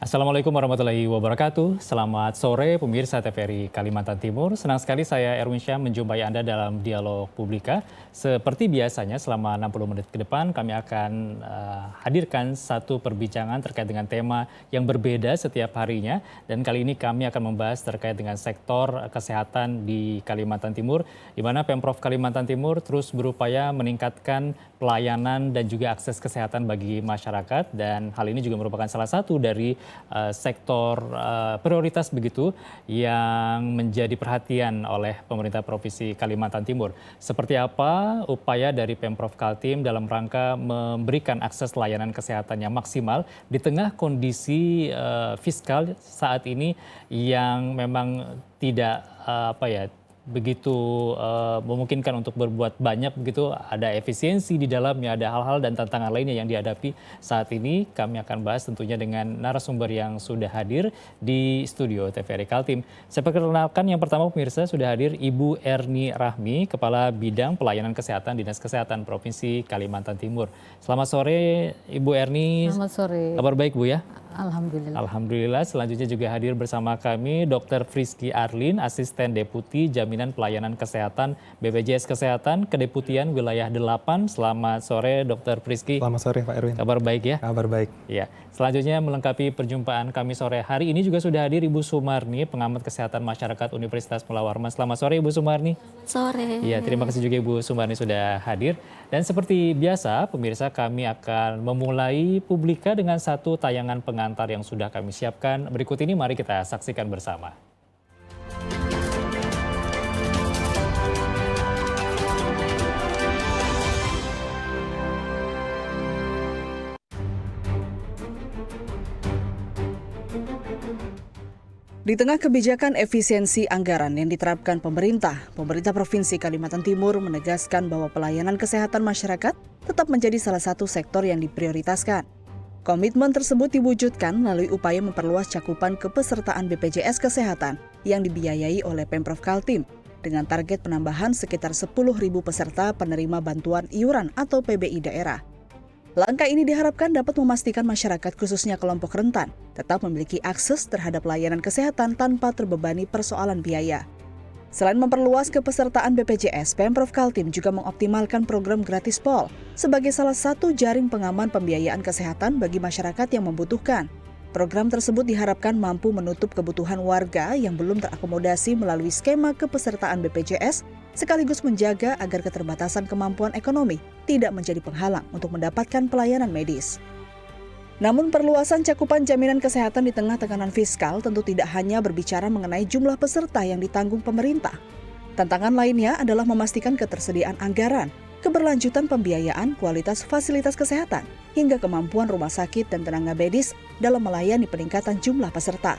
Assalamualaikum warahmatullahi wabarakatuh. Selamat sore pemirsa TVRI Kalimantan Timur. Senang sekali saya Erwin Syah menjumpai Anda dalam Dialog Publika. Seperti biasanya selama 60 menit ke depan kami akan hadirkan satu perbincangan terkait dengan tema yang berbeda setiap harinya. Dan kali ini kami akan membahas terkait dengan sektor kesehatan di Kalimantan Timur, di mana Pemprov Kalimantan Timur terus berupaya meningkatkan pelayanan dan juga akses kesehatan bagi masyarakat. Dan hal ini juga merupakan salah satu dari sektor prioritas begitu yang menjadi perhatian oleh pemerintah Provinsi Kalimantan Timur. Seperti apa upaya dari Pemprov Kaltim dalam rangka memberikan akses layanan kesehatan yang maksimal di tengah kondisi fiskal saat ini yang memang tidak begitu memungkinkan untuk berbuat banyak begitu, ada efisiensi di dalamnya, ada hal-hal dan tantangan lainnya yang dihadapi saat ini. Kami akan bahas tentunya dengan narasumber yang sudah hadir di studio TVRI Kaltim. Saya perkenalkan yang pertama pemirsa, sudah hadir Ibu Erni Rahmi, Kepala Bidang Pelayanan Kesehatan Dinas Kesehatan Provinsi Kalimantan Timur. Selamat sore Ibu Erni. Selamat sore. Kabar baik Bu ya? Alhamdulillah. Alhamdulillah. Selanjutnya juga hadir bersama kami Dr. Friski Arlin, Asisten Deputi Jaminan Pelayanan Kesehatan BPJS Kesehatan Kedeputian Wilayah 8. Selamat sore Dr. Friski. Selamat sore Pak Erwin. Kabar baik ya? Kabar baik. Ya. Selanjutnya melengkapi perjumpaan kami sore hari ini juga sudah hadir Ibu Sumarni, Pengamat Kesehatan Masyarakat Universitas Mula Warman. Selamat sore Ibu Sumarni. Sore. Iya, terima kasih juga Ibu Sumarni sudah hadir. Dan seperti biasa, pemirsa, kami akan memulai publika dengan satu tayangan pengantar yang sudah kami siapkan. Berikut ini mari kita saksikan bersama. Di tengah kebijakan efisiensi anggaran yang diterapkan pemerintah Provinsi Kalimantan Timur menegaskan bahwa pelayanan kesehatan masyarakat tetap menjadi salah satu sektor yang diprioritaskan. Komitmen tersebut diwujudkan melalui upaya memperluas cakupan kepesertaan BPJS Kesehatan yang dibiayai oleh Pemprov Kaltim dengan target penambahan sekitar 10.000 peserta penerima bantuan iuran atau PBI daerah. Langkah ini diharapkan dapat memastikan masyarakat khususnya kelompok rentan tetap memiliki akses terhadap layanan kesehatan tanpa terbebani persoalan biaya. Selain memperluas kepesertaan BPJS, Pemprov Kaltim juga mengoptimalkan program Gratis Pol sebagai salah satu jaring pengaman pembiayaan kesehatan bagi masyarakat yang membutuhkan. Program tersebut diharapkan mampu menutup kebutuhan warga yang belum terakomodasi melalui skema kepesertaan BPJS, sekaligus menjaga agar keterbatasan kemampuan ekonomi tidak menjadi penghalang untuk mendapatkan pelayanan medis. Namun perluasan cakupan jaminan kesehatan di tengah tekanan fiskal tentu tidak hanya berbicara mengenai jumlah peserta yang ditanggung pemerintah. Tantangan lainnya adalah memastikan ketersediaan anggaran, keberlanjutan pembiayaan, kualitas fasilitas kesehatan, hingga kemampuan rumah sakit dan tenaga medis dalam melayani peningkatan jumlah peserta.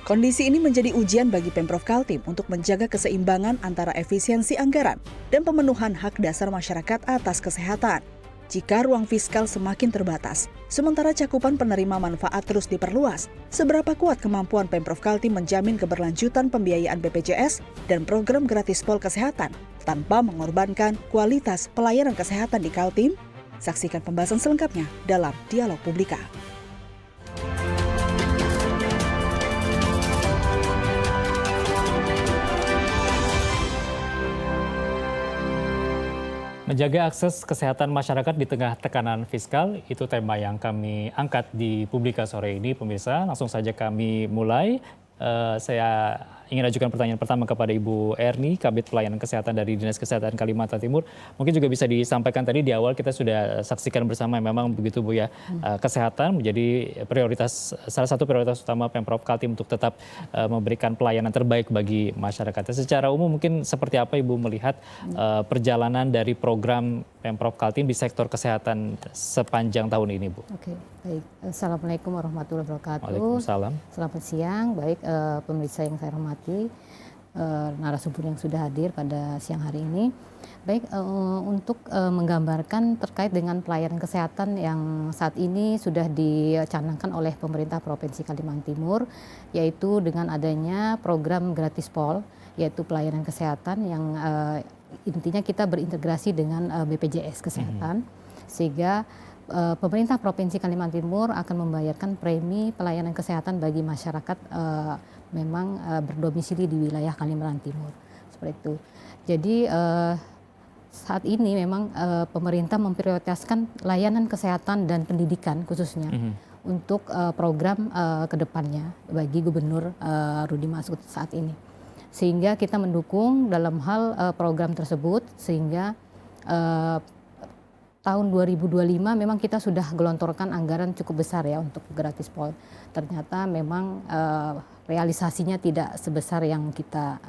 Kondisi ini menjadi ujian bagi Pemprov Kaltim untuk menjaga keseimbangan antara efisiensi anggaran dan pemenuhan hak dasar masyarakat atas kesehatan. Jika ruang fiskal semakin terbatas, sementara cakupan penerima manfaat terus diperluas, seberapa kuat kemampuan Pemprov Kaltim menjamin keberlanjutan pembiayaan BPJS dan program Gratis Pol Kesehatan tanpa mengorbankan kualitas pelayanan kesehatan di Kaltim? Saksikan pembahasan selengkapnya dalam Dialog Publika. Menjaga akses kesehatan masyarakat di tengah tekanan fiskal, itu tema yang kami angkat di Publika sore ini, pemirsa. Langsung saja kami mulai. Saya ingin ajukan pertanyaan pertama kepada Ibu Erni, Kabid Pelayanan Kesehatan dari Dinas Kesehatan Kalimantan Timur. Mungkin juga bisa disampaikan tadi di awal kita sudah saksikan bersama memang begitu Bu ya, kesehatan menjadi prioritas, salah satu prioritas utama Pemprov Kaltim untuk tetap memberikan pelayanan terbaik bagi masyarakat. Secara umum mungkin seperti apa Ibu melihat perjalanan dari program Pemprov Kaltim di sektor kesehatan sepanjang tahun ini Bu? Oke, baik. Assalamualaikum warahmatullahi wabarakatuh. Waalaikumsalam. Selamat siang, baik pemirsa yang saya hormati, narasumber yang sudah hadir pada siang hari ini. Baik, untuk menggambarkan terkait dengan pelayanan kesehatan yang saat ini sudah dicanangkan oleh pemerintah Provinsi Kalimantan Timur, yaitu dengan adanya program Gratis Pol, yaitu pelayanan kesehatan yang intinya kita berintegrasi dengan BPJS Kesehatan, sehingga pemerintah Provinsi Kalimantan Timur akan membayarkan premi pelayanan kesehatan bagi masyarakat memang berdomisili di wilayah Kalimantan Timur, seperti itu. Jadi saat ini memang pemerintah memprioritaskan layanan kesehatan dan pendidikan khususnya untuk program kedepannya bagi Gubernur Rudi Masud saat ini. Sehingga kita mendukung dalam hal program tersebut, sehingga tahun 2025 memang kita sudah gelontorkan anggaran cukup besar ya untuk gratis pol. Ternyata memang realisasinya tidak sebesar yang kita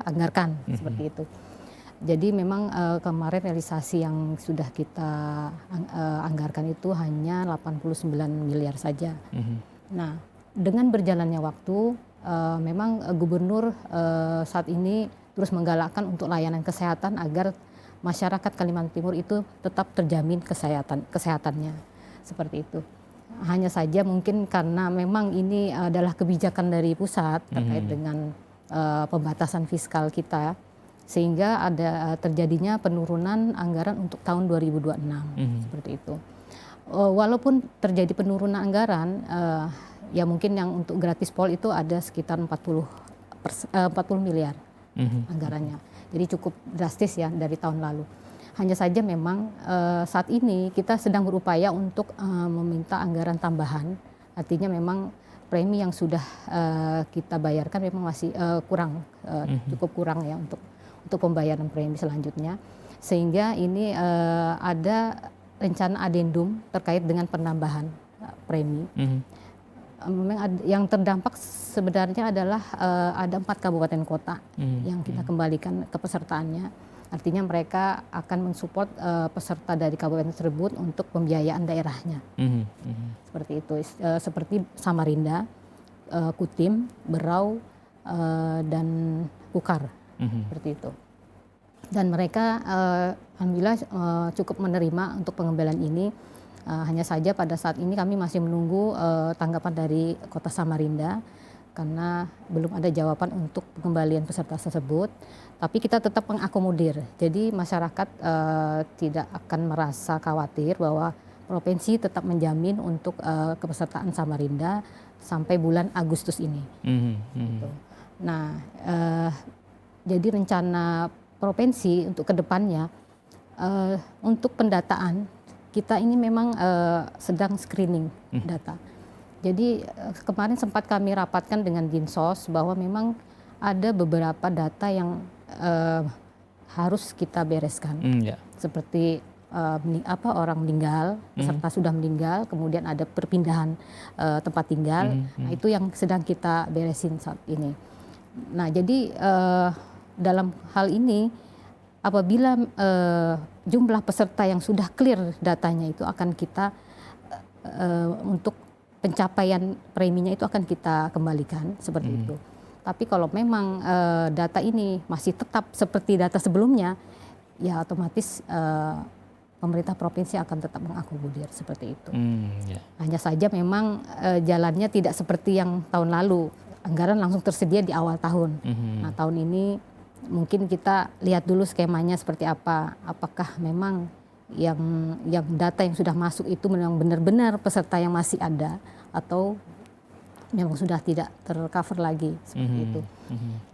anggarkan seperti itu. Jadi memang kemarin realisasi yang sudah kita anggarkan itu hanya 89 miliar saja. Nah, dengan berjalannya waktu, memang Gubernur saat ini terus menggalakkan untuk layanan kesehatan agar masyarakat Kalimantan Timur itu tetap terjamin kesehatannya, seperti itu. Hanya saja mungkin karena memang ini adalah kebijakan dari pusat terkait dengan pembatasan fiskal kita, sehingga ada terjadinya penurunan anggaran untuk tahun 2026, seperti itu. Walaupun terjadi penurunan anggaran, ya mungkin yang untuk gratis pol itu ada sekitar 40 miliar anggarannya. Jadi cukup drastis ya dari tahun lalu. Hanya saja memang saat ini kita sedang berupaya untuk meminta anggaran tambahan. Artinya memang premi yang sudah kita bayarkan memang masih cukup kurang ya untuk pembayaran premi selanjutnya. Sehingga ini ada rencana adendum terkait dengan penambahan premi. Memang yang terdampak sebenarnya adalah ada 4 kabupaten kota yang kita kembalikan kepesertaannya. Artinya mereka akan mensupport peserta dari kabupaten tersebut untuk pembiayaan daerahnya. Seperti itu, seperti Samarinda, Kutim, Berau, dan Kukar, seperti itu. Dan mereka alhamdulillah cukup menerima untuk pengembalian ini. Hanya saja pada saat ini kami masih menunggu tanggapan dari Kota Samarinda karena belum ada jawaban untuk pengembalian peserta tersebut. Tapi kita tetap mengakomodir. Jadi masyarakat tidak akan merasa khawatir bahwa provinsi tetap menjamin untuk kepesertaan Samarinda sampai bulan Agustus ini. Gitu. Nah, jadi rencana provinsi untuk kedepannya untuk pendataan kita ini memang sedang screening data. Jadi kemarin sempat kami rapatkan dengan Dinsos bahwa memang ada beberapa data yang harus kita bereskan. Seperti orang meninggal, peserta sudah meninggal, kemudian ada perpindahan tempat tinggal. Nah, itu yang sedang kita beresin saat ini. Nah, jadi dalam hal ini apabila jumlah peserta yang sudah clear datanya itu akan kita untuk pencapaian preminya itu akan kita kembalikan seperti itu. Tapi kalau memang data ini masih tetap seperti data sebelumnya, ya otomatis pemerintah provinsi akan tetap mengakomodir seperti itu. Hanya saja memang jalannya tidak seperti yang tahun lalu, anggaran langsung tersedia di awal tahun. Nah, tahun ini mungkin kita lihat dulu skemanya seperti apa. Apakah memang yang data yang sudah masuk itu memang benar-benar peserta yang masih ada atau memang sudah tidak tercover lagi seperti itu.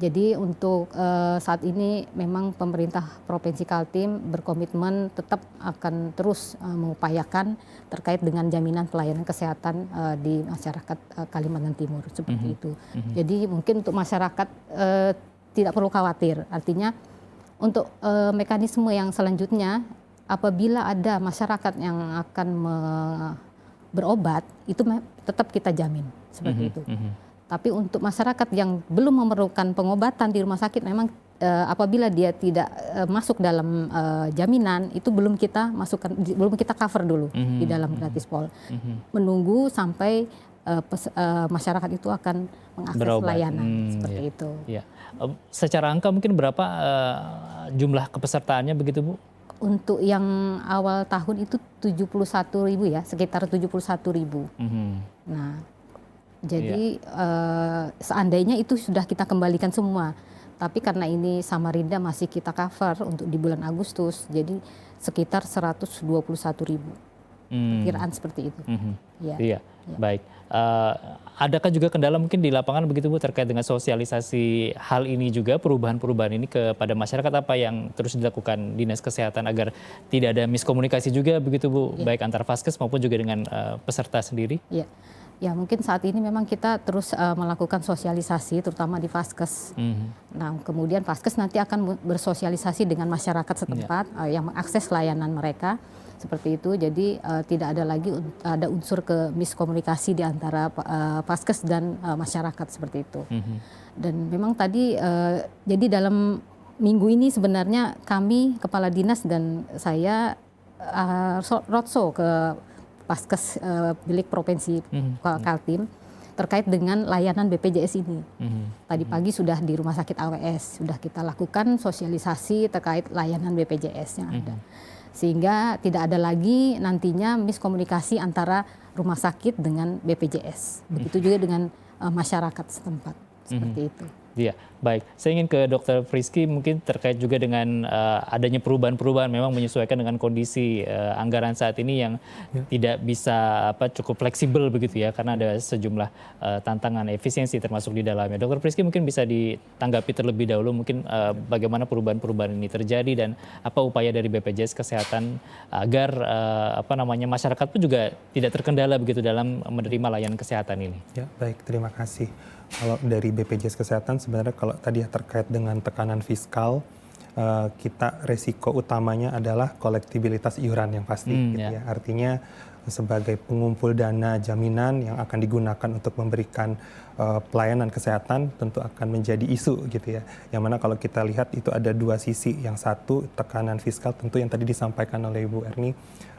Jadi untuk saat ini memang pemerintah Provinsi Kaltim berkomitmen tetap akan terus mengupayakan terkait dengan jaminan pelayanan kesehatan di masyarakat Kalimantan Timur seperti itu. Jadi mungkin untuk masyarakat tidak perlu khawatir. Artinya untuk mekanisme yang selanjutnya apabila ada masyarakat yang akan berobat itu tetap kita jamin seperti itu. Tapi untuk masyarakat yang belum memerlukan pengobatan di rumah sakit memang apabila dia tidak masuk dalam jaminan itu belum kita masukkan, belum kita cover dulu di dalam gratis pol. Menunggu sampai masyarakat itu akan mengakses layanan seperti itu. Ya. Secara angka mungkin berapa jumlah kepesertaannya begitu Bu? Untuk yang awal tahun itu 71.000 ya, sekitar 71.000. Nah, jadi seandainya itu sudah kita kembalikan semua. Tapi karena ini Samarinda masih kita cover untuk di bulan Agustus, jadi sekitar 121.000. Perkiraan seperti itu. Ya. Iya, baik. Adakah juga kendala mungkin di lapangan begitu Bu terkait dengan sosialisasi hal ini juga, perubahan-perubahan ini kepada masyarakat, apa yang terus dilakukan Dinas Kesehatan agar tidak ada miskomunikasi juga begitu Bu, baik antar Vaskes maupun juga dengan peserta sendiri? Ya. Ya, mungkin saat ini memang kita terus melakukan sosialisasi terutama di Vaskes. Nah, kemudian Vaskes nanti akan bersosialisasi dengan masyarakat setempat yang mengakses layanan mereka seperti itu. Jadi tidak ada lagi ada unsur ke miskomunikasi di antara Vaskes dan masyarakat seperti itu. Dan memang tadi jadi dalam minggu ini sebenarnya kami kepala dinas dan saya roadshow ke Vaskes milik Provinsi Kaltim terkait dengan layanan BPJS ini. Tadi pagi sudah di Rumah Sakit AWS, sudah kita lakukan sosialisasi terkait layanan BPJS yang ada. Sehingga tidak ada lagi nantinya miskomunikasi antara rumah sakit dengan BPJS. Begitu juga dengan masyarakat setempat, seperti itu. Iya, baik. Saya ingin ke Dr. Friski mungkin terkait juga dengan adanya perubahan-perubahan memang menyesuaikan dengan kondisi anggaran saat ini yang tidak bisa cukup fleksibel begitu ya, karena ada sejumlah tantangan efisiensi termasuk di dalamnya. Dr. Friski mungkin bisa ditanggapi terlebih dahulu mungkin bagaimana perubahan-perubahan ini terjadi dan apa upaya dari BPJS Kesehatan agar masyarakat pun juga tidak terkendala begitu dalam menerima layanan kesehatan ini. Ya, baik, terima kasih. Kalau dari BPJS Kesehatan sebenarnya kalau tadi terkait dengan tekanan fiskal, kita resiko utamanya adalah kolektibilitas iuran yang pasti. Gitu ya. Artinya sebagai pengumpul dana jaminan yang akan digunakan untuk memberikan pelayanan kesehatan tentu akan menjadi isu gitu ya. Yang mana kalau kita lihat itu ada dua sisi. Yang satu tekanan fiskal tentu yang tadi disampaikan oleh Ibu Erni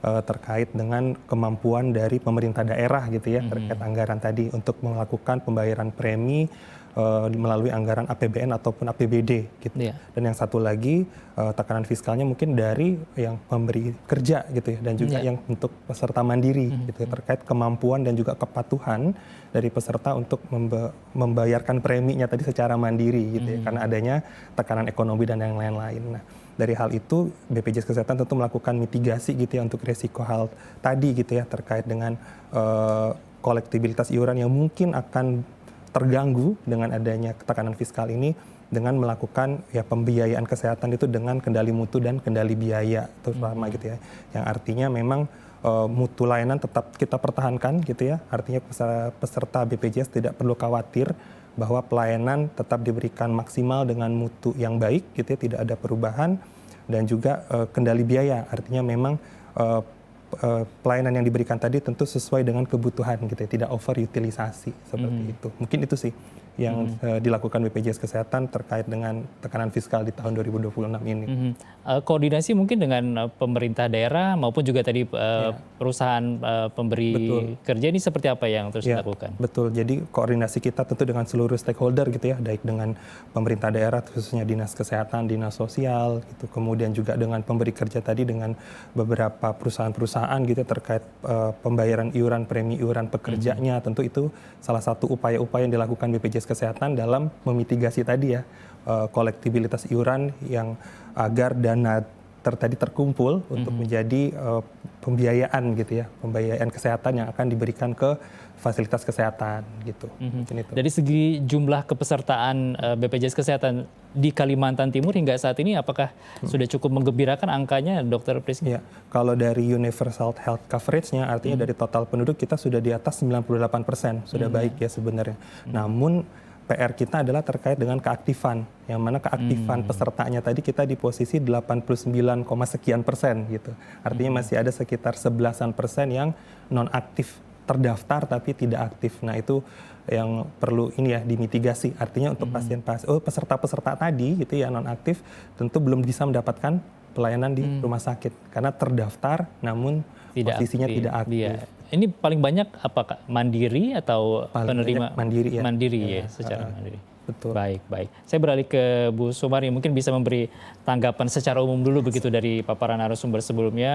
terkait dengan kemampuan dari pemerintah daerah gitu ya terkait anggaran tadi untuk melakukan pembayaran premi melalui anggaran APBN ataupun APBD gitu. Dan yang satu lagi tekanan fiskalnya mungkin dari yang pemberi kerja gitu ya dan juga yang untuk peserta mandiri gitu ya, terkait kemampuan dan juga kepatuhan dari peserta untuk membayarkan preminya tadi secara mandiri gitu ya karena adanya tekanan ekonomi dan yang lain-lain. Nah, dari hal itu BPJS Kesehatan tentu melakukan mitigasi gitu ya untuk resiko hal tadi gitu ya terkait dengan kolektibilitas iuran yang mungkin akan terganggu dengan adanya tekanan fiskal ini dengan melakukan ya pembiayaan kesehatan itu dengan kendali mutu dan kendali biaya terutama gitu ya. Yang artinya memang mutu layanan tetap kita pertahankan gitu ya. Artinya peserta BPJS tidak perlu khawatir bahwa pelayanan tetap diberikan maksimal dengan mutu yang baik gitu ya, tidak ada perubahan dan juga kendali biaya. Artinya memang pelayanan yang diberikan tadi tentu sesuai dengan kebutuhan gitu ya, tidak overutilisasi seperti itu. Mungkin itu sih yang dilakukan BPJS Kesehatan terkait dengan tekanan fiskal di tahun 2026 ini. Koordinasi mungkin dengan pemerintah daerah maupun juga tadi perusahaan pemberi kerja ini seperti apa yang terus dilakukan? Betul, jadi koordinasi kita tentu dengan seluruh stakeholder gitu ya, baik dengan pemerintah daerah khususnya Dinas Kesehatan, Dinas Sosial gitu, kemudian juga dengan pemberi kerja tadi dengan beberapa perusahaan-perusahaan gitu terkait pembayaran iuran, premi iuran pekerjanya, tentu itu salah satu upaya-upaya yang dilakukan BPJS Kesehatan dalam memitigasi tadi ya kolektibilitas iuran yang agar dana tadi terkumpul untuk menjadi pembiayaan gitu ya, pembiayaan kesehatan yang akan diberikan ke fasilitas kesehatan gitu. Dari segi jumlah kepesertaan BPJS Kesehatan di Kalimantan Timur hingga saat ini apakah sudah cukup menggembirakan angkanya, Dr. Friski? Ya, kalau dari universal health coverage-nya artinya dari total penduduk kita sudah di atas 98%, sudah baik ya sebenarnya. Namun PR kita adalah terkait dengan keaktifan, yang mana keaktifan pesertanya tadi kita di posisi 89, sekian persen gitu. Artinya masih ada sekitar 11% yang non aktif, terdaftar tapi tidak aktif. Nah itu yang perlu ini ya dimitigasi. Artinya untuk peserta-peserta tadi gitu ya non aktif tentu belum bisa mendapatkan pelayanan di rumah sakit karena terdaftar namun posisinya tidak aktif. Ini paling banyak apakah mandiri atau paling penerima? Mandiri ya. Mandiri ya, secara mandiri. Betul. Baik. Saya beralih ke Bu Sumari, mungkin bisa memberi tanggapan secara umum dulu begitu dari paparan narasumber sebelumnya.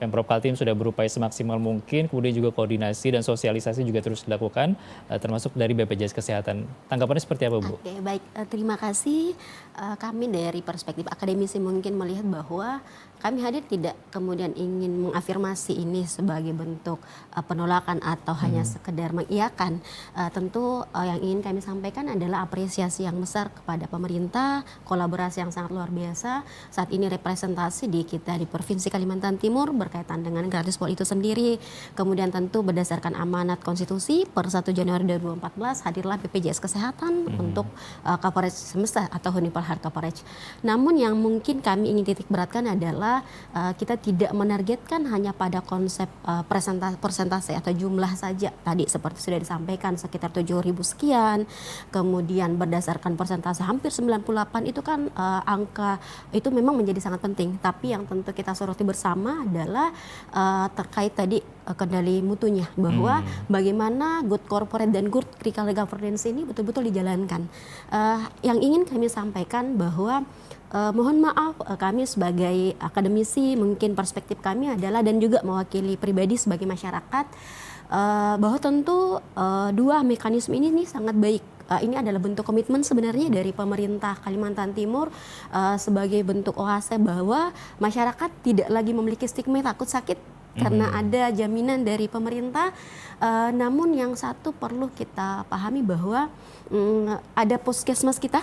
Pemprov Kaltim sudah berupaya semaksimal mungkin, kemudian juga koordinasi dan sosialisasi juga terus dilakukan, termasuk dari BPJS Kesehatan. Tanggapannya seperti apa, Bu? Oke, baik. Terima kasih. Kami dari perspektif akademisi mungkin melihat bahwa kami hadir tidak kemudian ingin mengafirmasi ini sebagai bentuk penolakan atau hanya sekedar mengiyakan. Tentu yang ingin kami sampaikan adalah apresiasi yang besar kepada pemerintah, kolaborasi yang sangat luar biasa. Saat ini representasi di kita di Provinsi Kalimantan Timur berkaitan dengan gratis pol itu sendiri. Kemudian tentu berdasarkan amanat konstitusi per 1 Januari 2014 hadirlah BPJS Kesehatan untuk coverage semesta atau universal health coverage. Namun yang mungkin kami ingin titik beratkan adalah kita tidak menargetkan hanya pada konsep persentase atau jumlah saja. Tadi seperti sudah disampaikan sekitar 7.000 sekian, kemudian berdasarkan persentase hampir 98 itu kan angka itu memang menjadi sangat penting. Tapi yang tentu kita soroti bersama adalah terkait tadi kendali mutunya, bahwa bagaimana good corporate dan good critical governance ini betul-betul dijalankan. Yang ingin kami sampaikan bahwa mohon maaf kami sebagai akademisi mungkin perspektif kami adalah dan juga mewakili pribadi sebagai masyarakat bahwa tentu dua mekanisme ini sangat baik. Ini adalah bentuk komitmen sebenarnya dari pemerintah Kalimantan Timur sebagai bentuk oase bahwa masyarakat tidak lagi memiliki stigma takut sakit karena ada jaminan dari pemerintah. Namun yang satu perlu kita pahami bahwa ada puskesmas kita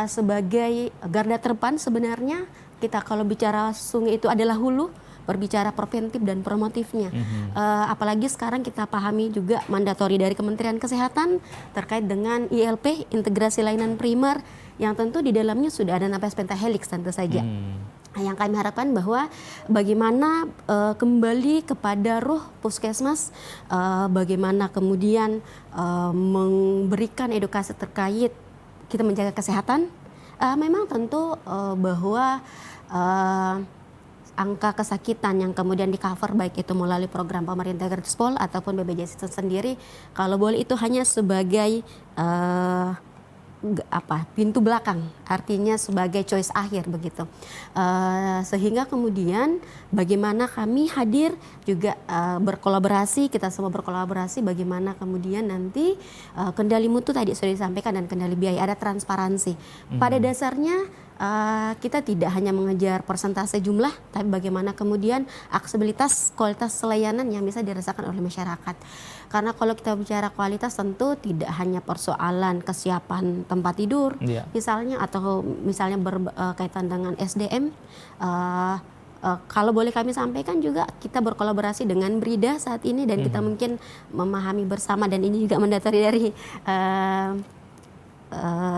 sebagai garda terdepan sebenarnya. Kita kalau bicara sungai itu adalah hulu, berbicara preventif dan promotifnya. Apalagi sekarang kita pahami juga mandatori dari Kementerian Kesehatan terkait dengan ILP, integrasi layanan primer, yang tentu di dalamnya sudah ada namanya pentahelix tentu saja. Yang kami harapkan bahwa bagaimana kembali kepada ruh puskesmas, bagaimana kemudian memberikan edukasi terkait kita menjaga kesehatan. Memang tentu bahwa angka kesakitan yang kemudian di cover baik itu melalui program pemerintah gratis pol ataupun BPJS itu sendiri, kalau boleh itu hanya sebagai pintu belakang, artinya sebagai choice akhir begitu. Sehingga kemudian bagaimana kami hadir juga berkolaborasi, kita semua berkolaborasi bagaimana kemudian nanti kendali mutu tadi sudah disampaikan dan kendali biaya, ada transparansi. Pada dasarnya kita tidak hanya mengejar persentase jumlah, tapi bagaimana kemudian aksesibilitas kualitas layanan yang bisa dirasakan oleh masyarakat. Karena kalau kita bicara kualitas tentu tidak hanya persoalan kesiapan tempat tidur, misalnya, atau misalnya berkaitan dengan SDM. Kalau boleh kami sampaikan juga kita berkolaborasi dengan Brida saat ini dan kita mungkin memahami bersama, dan ini juga mendasari dari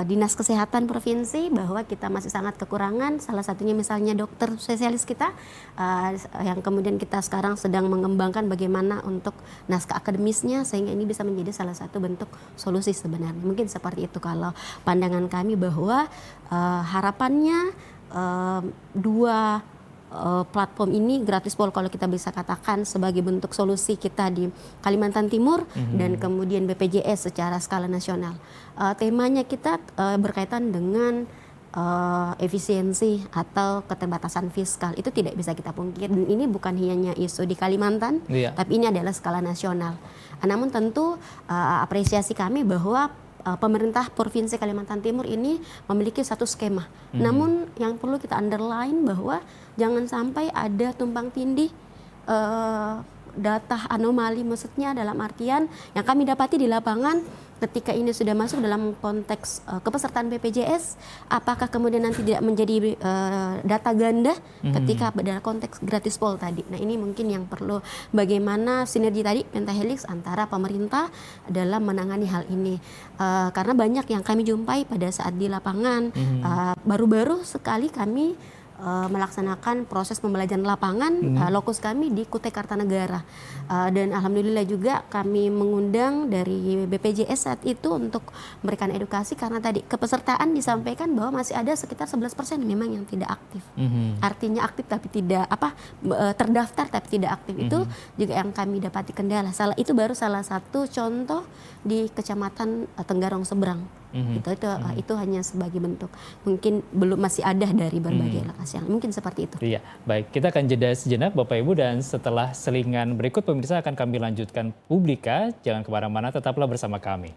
Dinas Kesehatan Provinsi bahwa kita masih sangat kekurangan, salah satunya misalnya dokter spesialis kita yang kemudian kita sekarang sedang mengembangkan bagaimana untuk naskah akademisnya sehingga ini bisa menjadi salah satu bentuk solusi sebenarnya. Mungkin seperti itu kalau pandangan kami bahwa harapannya dua platform ini gratis pol kalau kita bisa katakan sebagai bentuk solusi kita di Kalimantan Timur dan kemudian BPJS secara skala nasional. Temanya kita berkaitan dengan efisiensi atau keterbatasan fiskal, itu tidak bisa kita pungkir, dan ini bukan hanya isu di Kalimantan, tapi ini adalah skala nasional. Namun tentu apresiasi kami bahwa pemerintah Provinsi Kalimantan Timur ini memiliki satu skema. Namun yang perlu kita underline bahwa jangan sampai ada tumpang tindih data anomali, maksudnya dalam artian yang kami dapati di lapangan ketika ini sudah masuk dalam konteks kepesertaan BPJS, apakah kemudian nanti tidak menjadi data ganda ketika dalam konteks gratis pol tadi. Nah ini mungkin yang perlu bagaimana sinergi tadi pentahelix antara pemerintah dalam menangani hal ini. Karena banyak yang kami jumpai pada saat di lapangan, baru-baru sekali kami melaksanakan proses pembelajaran lapangan, lokus kami di Kutai Kartanegara, dan alhamdulillah juga kami mengundang dari BPJS saat itu untuk memberikan edukasi karena tadi kepesertaan disampaikan bahwa masih ada sekitar 11% memang yang tidak aktif. Artinya aktif tapi tidak terdaftar tapi tidak aktif. Itu juga yang kami dapati kendala. Itu baru salah satu contoh di Kecamatan Tenggarong Seberang. Itu hanya sebagai bentuk, mungkin belum masih ada dari berbagai lokasi yang mungkin seperti itu. Iya, baik. Kita akan jeda sejenak Bapak Ibu, dan setelah selingan berikut pemirsa akan kami lanjutkan Publika. Jangan kemana-mana, tetaplah bersama kami.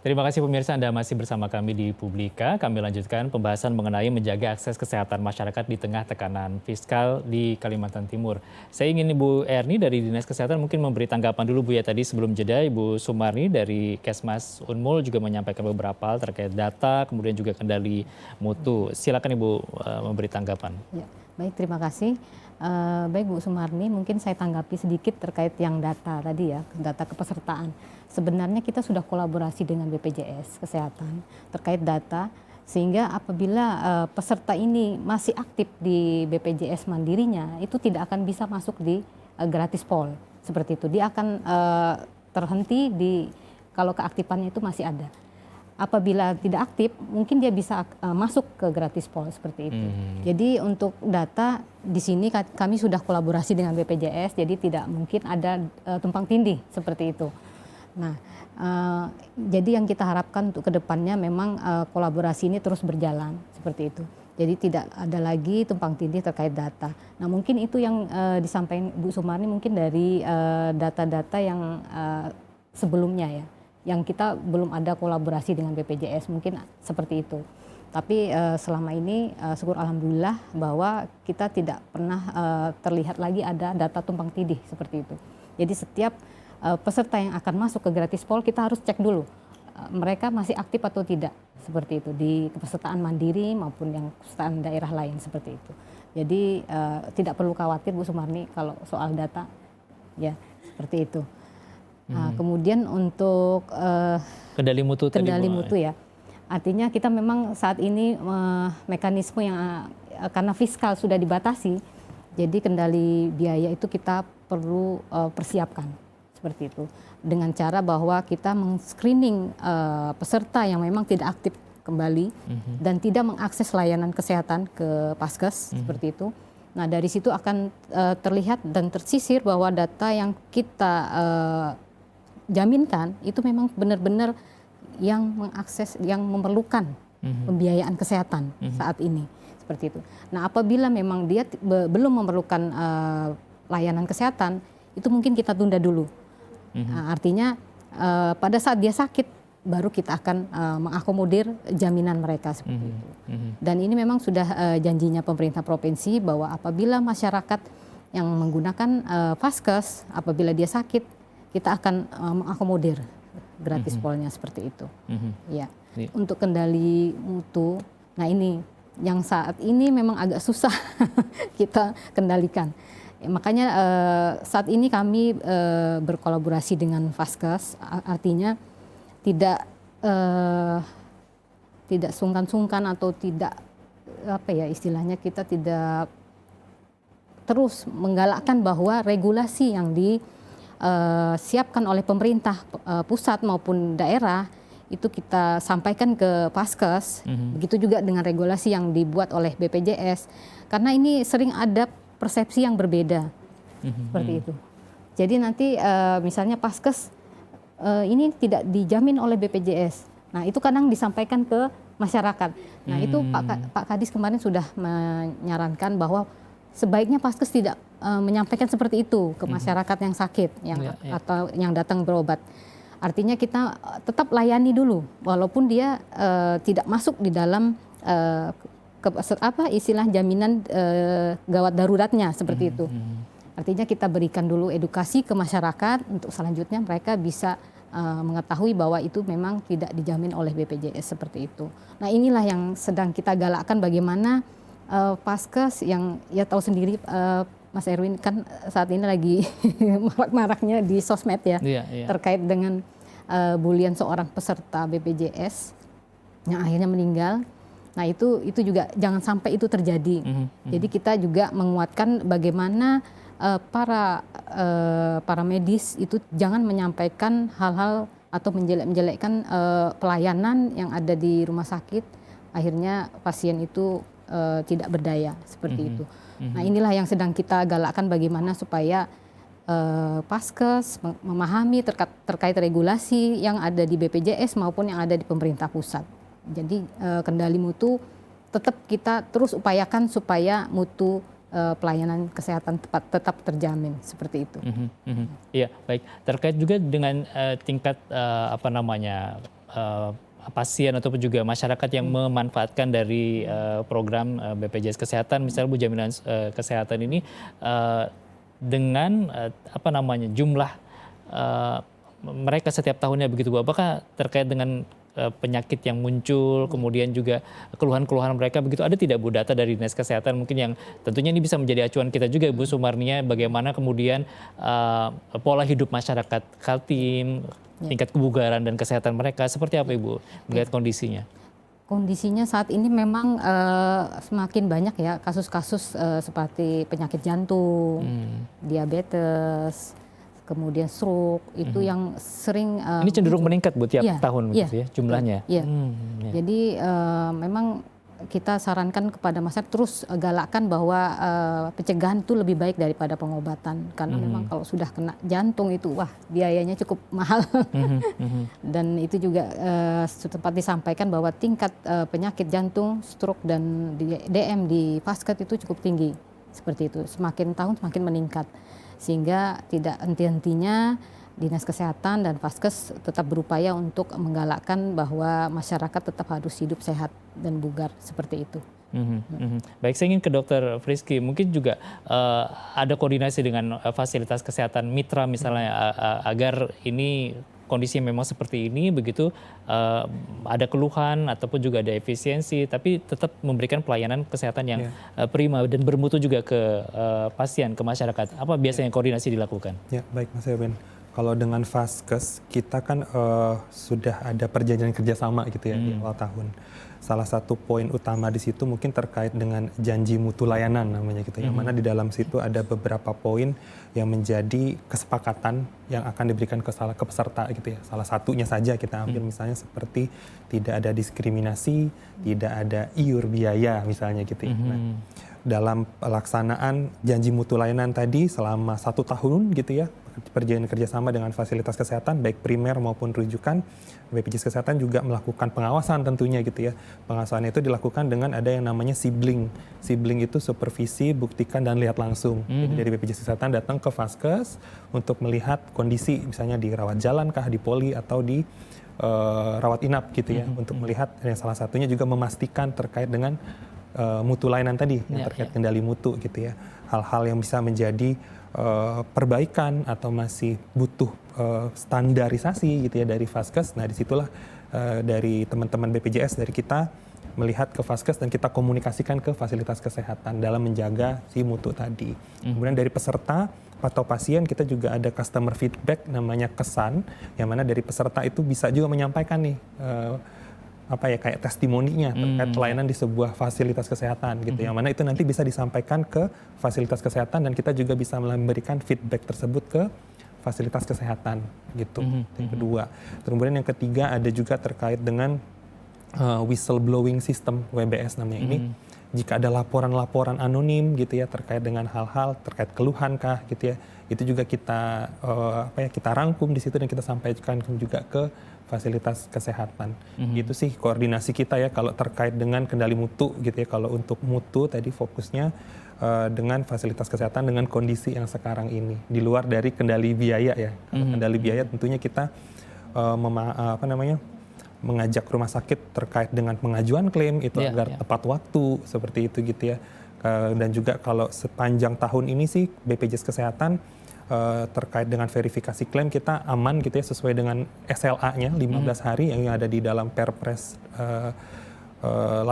Terima kasih pemirsa, Anda masih bersama kami di Publika. Kami lanjutkan pembahasan mengenai menjaga akses kesehatan masyarakat di tengah tekanan fiskal di Kalimantan Timur. Saya ingin Ibu Erni dari Dinas Kesehatan mungkin memberi tanggapan dulu Bu ya. Tadi sebelum jeda Ibu Sumarni dari Kesmas Unmul juga menyampaikan beberapa hal terkait data, kemudian juga kendali mutu. Silakan Ibu memberi tanggapan. Ya, baik, terima kasih. Baik Bu Sumarni, mungkin saya tanggapi sedikit terkait yang data tadi ya, data kepesertaan. Sebenarnya kita sudah kolaborasi dengan BPJS Kesehatan terkait data, sehingga apabila peserta ini masih aktif di BPJS Mandirinya, itu tidak akan bisa masuk di gratis pol seperti itu. Dia akan terhenti kalau keaktifannya itu masih ada. Apabila tidak aktif, mungkin dia bisa masuk ke gratis pol seperti itu. Jadi untuk data di sini kami sudah kolaborasi dengan BPJS, jadi tidak mungkin ada tumpang tindih seperti itu. Nah, jadi yang kita harapkan untuk kedepannya memang kolaborasi ini terus berjalan seperti itu. Jadi tidak ada lagi tumpang tindih terkait data. Nah, mungkin itu yang disampaikan Bu Sumarni mungkin dari data-data yang sebelumnya ya, yang kita belum ada kolaborasi dengan BPJS, mungkin seperti itu. Tapi selama ini syukur alhamdulillah bahwa kita tidak pernah terlihat lagi ada data tumpang tindih seperti itu. Jadi setiap peserta yang akan masuk ke gratis pol kita harus cek dulu mereka masih aktif atau tidak seperti itu di kepesertaan mandiri maupun yang kepesertaan daerah lain seperti itu. Jadi tidak perlu khawatir Bu Sumarni kalau soal data ya seperti itu. Nah, kemudian untuk kendali mutu ya, artinya kita memang saat ini mekanisme yang karena fiskal sudah dibatasi, jadi kendali biaya itu kita perlu persiapkan seperti itu dengan cara bahwa kita men-screening peserta yang memang tidak aktif kembali dan tidak mengakses layanan kesehatan ke Paskes seperti itu. Nah, dari situ akan terlihat dan tersisir bahwa data yang kita jaminkan itu memang benar-benar yang mengakses, yang memerlukan pembiayaan kesehatan saat ini seperti itu. Nah, apabila memang dia belum memerlukan layanan kesehatan, itu mungkin kita tunda dulu. Nah, artinya pada saat dia sakit baru kita akan mengakomodir jaminan mereka seperti itu. Dan ini memang sudah janjinya pemerintah provinsi bahwa apabila masyarakat yang menggunakan Paskes apabila dia sakit kita akan mengakomodir gratis polnya seperti itu. Ya. Untuk kendali mutu, nah ini yang saat ini memang agak susah kita kendalikan. Ya, makanya saat ini kami berkolaborasi dengan Paskes, artinya tidak sungkan-sungkan atau tidak apa ya istilahnya, kita tidak terus menggalakkan bahwa regulasi yang disiapkan oleh pemerintah pusat maupun daerah itu kita sampaikan ke Paskes. Begitu juga dengan regulasi yang dibuat oleh BPJS, karena ini sering ada persepsi yang berbeda seperti itu. Jadi nanti misalnya Paskes ini tidak dijamin oleh BPJS. Nah, itu kadang disampaikan ke masyarakat. Nah, itu Pak Kadis kemarin sudah menyarankan bahwa sebaiknya Paskes tidak menyampaikan seperti itu ke masyarakat yang sakit atau yang datang berobat. Artinya kita tetap layani dulu walaupun dia tidak masuk di dalam istilah jaminan gawat daruratnya seperti itu. Artinya kita berikan dulu edukasi ke masyarakat untuk selanjutnya mereka bisa mengetahui bahwa itu memang tidak dijamin oleh BPJS seperti itu. Nah, inilah yang sedang kita galakkan bagaimana Paskes yang ya tahu sendiri Mas Erwin kan saat ini lagi marak-maraknya di sosmed ya, terkait dengan bulian seorang peserta BPJS yang akhirnya meninggal. Nah, itu juga jangan sampai itu terjadi. Jadi kita juga menguatkan bagaimana para medis itu jangan menyampaikan hal-hal atau menjelek-menjelekkan pelayanan yang ada di rumah sakit, akhirnya pasien itu tidak berdaya seperti itu. Nah, inilah yang sedang kita galakkan bagaimana supaya Paskes memahami terkait regulasi yang ada di BPJS maupun yang ada di pemerintah pusat. Jadi kendali mutu tetap kita terus upayakan supaya mutu pelayanan kesehatan tetap terjamin seperti itu. Iya, baik. Terkait juga dengan tingkat pasien ataupun juga masyarakat yang memanfaatkan dari program BPJS Kesehatan, misalnya Bu jaminan kesehatan ini dengan jumlah mereka setiap tahunnya begitu Bu. Apakah terkait dengan penyakit yang muncul, kemudian juga keluhan-keluhan mereka begitu, ada tidak Bu data dari Dinas Kesehatan mungkin yang tentunya ini bisa menjadi acuan kita juga Bu Sumarnia, bagaimana kemudian pola hidup masyarakat Kaltim, tingkat kebugaran dan kesehatan mereka seperti apa Ibu melihat kondisinya? Kondisinya saat ini memang semakin banyak ya kasus-kasus seperti penyakit jantung, diabetes, kemudian stroke, itu yang sering ini cenderung meningkat Bu tiap tahun iya, begitu ya jumlahnya. Iya. Jadi memang kita sarankan kepada masyarakat terus galakkan bahwa pencegahan itu lebih baik daripada pengobatan, karena memang kalau sudah kena jantung itu wah biayanya cukup mahal. Dan itu juga sempat disampaikan bahwa tingkat penyakit jantung, stroke dan DM di Paskes itu cukup tinggi. Seperti itu, semakin tahun semakin meningkat. Sehingga tidak henti-hentinya Dinas Kesehatan dan Paskes tetap berupaya untuk menggalakkan bahwa masyarakat tetap harus hidup sehat dan bugar seperti itu. Baik, saya ingin ke Dr. Friski, mungkin juga ada koordinasi dengan fasilitas kesehatan mitra misalnya agar ini kondisi memang seperti ini begitu, ada keluhan ataupun juga ada efisiensi, tapi tetap memberikan pelayanan kesehatan yang prima dan bermutu juga ke pasien, ke masyarakat. Apa biasanya koordinasi dilakukan? Ya, baik Mas Erwin. Kalau dengan Paskes, kita kan sudah ada perjanjian kerjasama gitu ya di awal tahun. Salah satu poin utama di situ mungkin terkait dengan janji mutu layanan namanya gitu, yang mana di dalam situ ada beberapa poin yang menjadi kesepakatan yang akan diberikan ke peserta gitu ya. Salah satunya saja kita ambil misalnya seperti tidak ada diskriminasi, tidak ada iur biaya misalnya gitu ya. Nah, dalam pelaksanaan janji mutu layanan tadi selama 1 tahun gitu ya, perjanjian kerjasama dengan fasilitas kesehatan baik primer maupun rujukan, BPJS Kesehatan juga melakukan pengawasan tentunya gitu ya. Pengawasan itu dilakukan dengan ada yang namanya sibling. Sibling itu supervisi, buktikan dan lihat langsung. Jadi dari BPJS Kesehatan datang ke Paskes untuk melihat kondisi misalnya di rawat jalan kah, di poli atau di rawat inap gitu ya, untuk melihat yang salah satunya juga memastikan terkait dengan mutu layanan tadi yang terkait kendali mutu gitu ya. Hal-hal yang bisa menjadi perbaikan atau masih butuh standarisasi gitu ya dari Paskes. Nah disitulah dari teman-teman BPJS dari kita melihat ke Paskes dan kita komunikasikan ke fasilitas kesehatan dalam menjaga si mutu tadi. Kemudian dari peserta atau pasien kita juga ada customer feedback namanya kesan, yang mana dari peserta itu bisa juga menyampaikan nih kayak testimoninya terkait pelayanan di sebuah fasilitas kesehatan gitu, yang mana itu nanti bisa disampaikan ke fasilitas kesehatan dan kita juga bisa memberikan feedback tersebut ke fasilitas kesehatan gitu. Yang kedua. Kemudian yang ketiga ada juga terkait dengan whistleblowing system WBS namanya ini. Jika ada laporan-laporan anonim gitu ya terkait dengan hal-hal terkait keluhan kah gitu ya, itu juga kita kita rangkum di situ dan kita sampaikan juga ke fasilitas kesehatan. Itu sih koordinasi kita ya kalau terkait dengan kendali mutu gitu ya. Kalau untuk mutu tadi fokusnya dengan fasilitas kesehatan dengan kondisi yang sekarang ini di luar dari kendali biaya ya. Kendali biaya tentunya kita mengajak rumah sakit terkait dengan pengajuan klaim itu agar tepat waktu seperti itu gitu ya. Dan juga kalau sepanjang tahun ini sih BPJS Kesehatan terkait dengan verifikasi klaim kita aman gitu ya, sesuai dengan SLA-nya 15 hari yang ada di dalam Perpres 82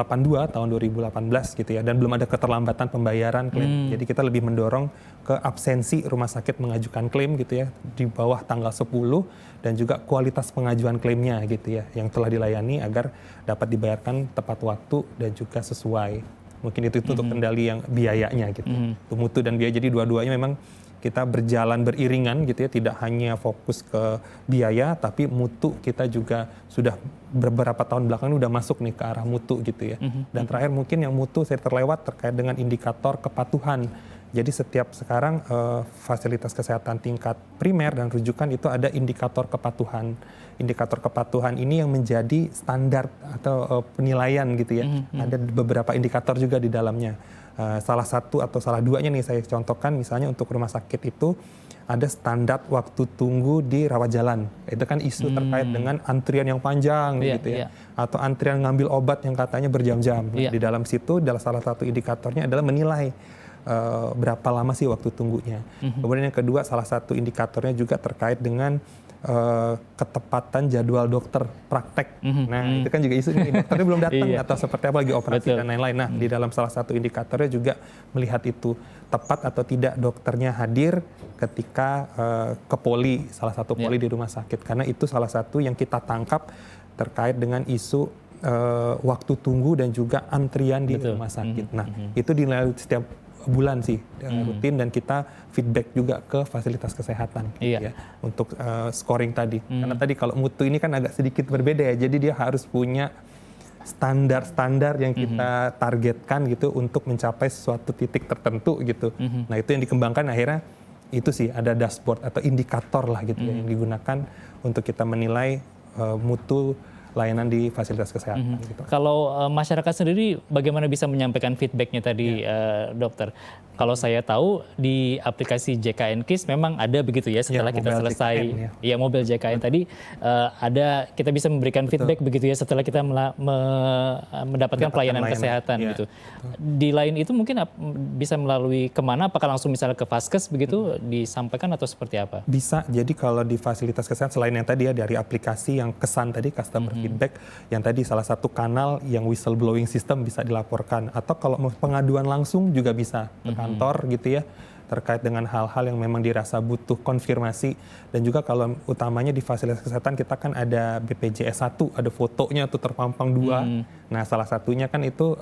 tahun 2018 gitu ya, dan belum ada keterlambatan pembayaran klaim. Jadi kita lebih mendorong ke absensi rumah sakit mengajukan klaim gitu ya di bawah tanggal 10 dan juga kualitas pengajuan klaimnya gitu ya yang telah dilayani agar dapat dibayarkan tepat waktu dan juga sesuai Mungkin itu untuk kendali yang biayanya gitu. Untuk mutu dan biaya, jadi dua-duanya memang kita berjalan beriringan gitu ya, tidak hanya fokus ke biaya, tapi mutu kita juga sudah beberapa tahun belakangan udah masuk nih ke arah mutu gitu ya. Dan terakhir mungkin yang mutu saya terlewat terkait dengan indikator kepatuhan. Jadi setiap sekarang fasilitas kesehatan tingkat primer dan rujukan itu ada indikator kepatuhan. Indikator kepatuhan ini yang menjadi standar atau penilaian gitu ya. Ada beberapa indikator juga di dalamnya. Salah satu atau salah duanya nih saya contohkan, misalnya untuk rumah sakit itu ada standar waktu tunggu di rawat jalan. Itu kan isu terkait dengan antrian yang panjang gitu ya. Atau antrian ngambil obat yang katanya berjam-jam. Di dalam situ salah satu indikatornya adalah menilai berapa lama sih waktu tunggunya. Kemudian yang kedua, salah satu indikatornya juga terkait dengan ketepatan jadwal dokter praktek. Nah, itu kan juga isu nih, dokternya belum datang atau seperti apa lagi operasi dan lain-lain. Nah, di dalam salah satu indikatornya juga melihat itu tepat atau tidak dokternya hadir ketika ke poli, salah satu poli di rumah sakit. Karena itu salah satu yang kita tangkap terkait dengan isu waktu tunggu dan juga antrian di rumah sakit. Nah, itu dinilai setiap bulan sih rutin, dan kita feedback juga ke fasilitas kesehatan ya, untuk scoring tadi. Karena tadi kalau mutu ini kan agak sedikit berbeda ya, jadi dia harus punya standar-standar yang kita targetkan gitu untuk mencapai suatu titik tertentu gitu. Nah, itu yang dikembangkan akhirnya itu sih ada dashboard atau indikator lah gitu ya, yang digunakan untuk kita menilai mutu layanan di fasilitas kesehatan. Gitu. Kalau masyarakat sendiri bagaimana bisa menyampaikan feedbacknya tadi, dokter? Kalau saya tahu di aplikasi JKN KIS memang ada begitu ya, setelah kita selesai JKN, mobil JKN tadi ada, kita bisa memberikan feedback begitu ya setelah kita mendapatkan pelayanan kesehatan gitu. Di lain itu mungkin bisa melalui kemana? Apakah langsung misalnya ke Vaskes begitu disampaikan atau seperti apa? Bisa. Jadi kalau di fasilitas kesehatan selain yang tadi ya dari aplikasi yang kesan tadi customer feedback, yang tadi salah satu kanal yang whistleblowing system bisa dilaporkan, atau kalau pengaduan langsung juga bisa ke kantor gitu ya, terkait dengan hal-hal yang memang dirasa butuh konfirmasi. Dan juga kalau utamanya di fasilitas kesehatan kita kan ada BPJS 1, ada fotonya tuh terpampang 2. Nah, salah satunya kan itu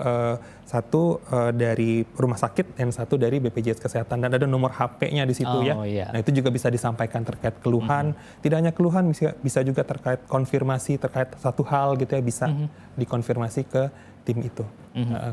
satu dari rumah sakit dan satu dari BPJS Kesehatan, dan ada nomor HP-nya di situ ya. Nah, itu juga bisa disampaikan terkait keluhan. Tidak hanya keluhan, bisa juga terkait konfirmasi terkait satu hal gitu ya, bisa dikonfirmasi ke tim itu,